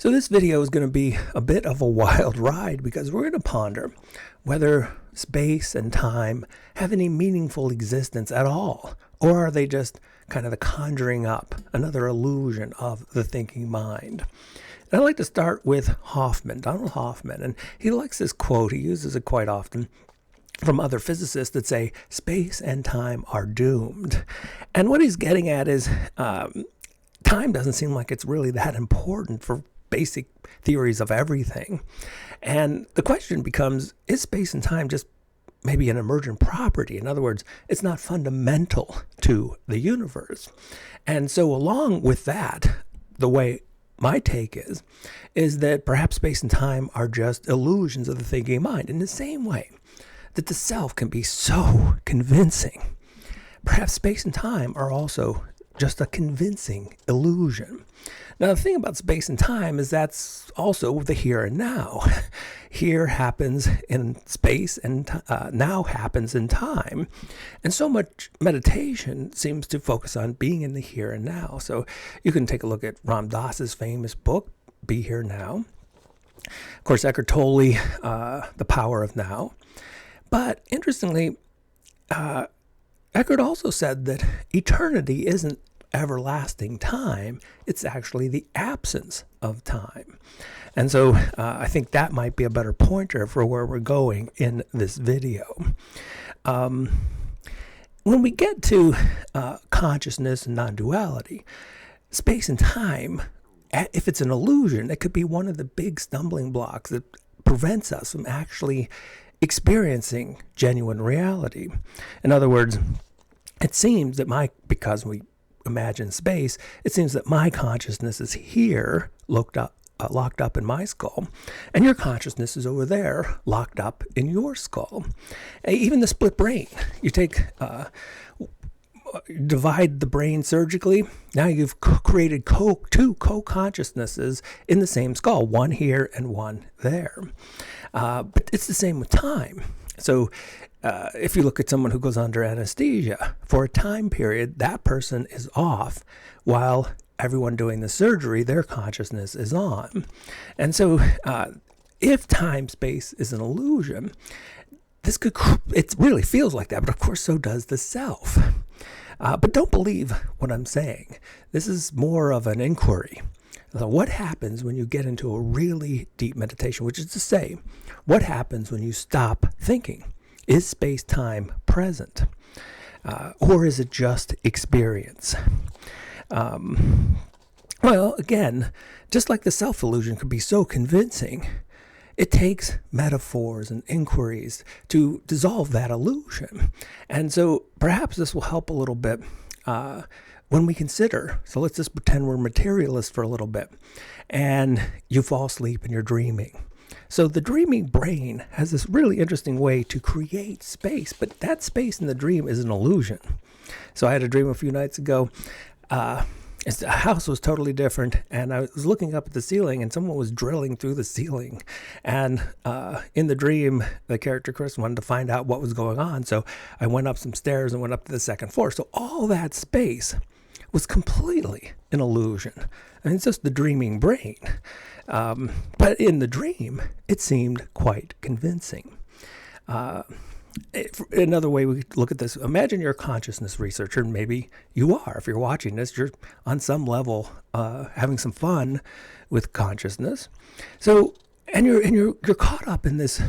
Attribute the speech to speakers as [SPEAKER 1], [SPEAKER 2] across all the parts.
[SPEAKER 1] So this video is going to be a bit of a wild ride because we're going to ponder whether space and time have any meaningful existence at all, or are they just kind of the conjuring up, another illusion of the thinking mind. And I'd like to start with Hoffman, Donald Hoffman, and he likes this quote, he uses it quite often, from other physicists that say space and time are doomed. And what he's getting at is time doesn't seem like it's really that important for basic theories of everything. And the question becomes, is space and time just maybe an emergent property? In other words, it's not fundamental to the universe. And so along with that, the way my take is that perhaps space and time are just illusions of the thinking mind. In the same way that the self can be so convincing, perhaps space and time are also just a convincing illusion. Now, the thing about space and time is that's also the here and now. Here happens in space and now happens in time. And so much meditation seems to focus on being in the here and now. So you can take a look at Ram Dass's famous book, Be Here Now. Of course, Eckhart Tolle, The Power of Now. But interestingly, Eckhart also said that eternity isn't everlasting time, it's actually the absence of time. And so I think that might be a better pointer for where we're going in this video. When we get to consciousness and non-duality, space and time, if it's an illusion, it could be one of the big stumbling blocks that prevents us from actually experiencing genuine reality. In other words, it seems that because we imagine space, it seems that my consciousness is here, locked up in my skull, and your consciousness is over there, locked up in your skull. Even the split brain, you divide the brain surgically, now you've created two co-consciousnesses in the same skull, one here and one there. But it's the same with time. So if you look at someone who goes under anesthesia, for a time period, that person is off while everyone doing the surgery, their consciousness is on. And so if time-space is an illusion, it really feels like that, but of course so does the self. But don't believe what I'm saying. This is more of an inquiry. So what happens when you get into a really deep meditation, which is to say, what happens when you stop thinking? Is space-time present? Or is it just experience? Well, again, just like the self-illusion could be so convincing, it takes metaphors and inquiries to dissolve that illusion. And so perhaps this will help a little bit when we consider, so let's just pretend we're materialists for a little bit, and you fall asleep and you're dreaming. So the dreaming brain has this really interesting way to create space, but that space in the dream is an illusion. So I had a dream a few nights ago. The house was totally different, and I was looking up at the ceiling, and someone was drilling through the ceiling. And in the dream, the character Chris wanted to find out what was going on, so I went up some stairs and went up to the second floor. So all that space was completely an illusion. I mean, it's just the dreaming brain. But in the dream, it seemed quite convincing. Another way we look at this, imagine you're a consciousness researcher, and maybe you are. If you're watching this, you're on some level having some fun with consciousness. So, and you're caught up in this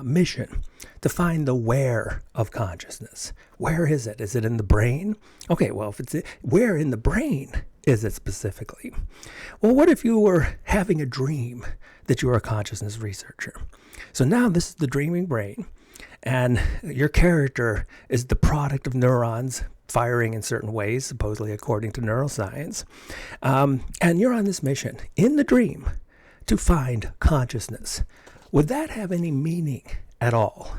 [SPEAKER 1] mission to find the where of consciousness. Where is it? Is it in the brain? Okay, well, where in the brain is it specifically? Well, what if you were having a dream that you were a consciousness researcher? So now this is the dreaming brain, and your character is the product of neurons firing in certain ways, supposedly according to neuroscience. And you're on this mission in the dream to find consciousness. Would that have any meaning at all?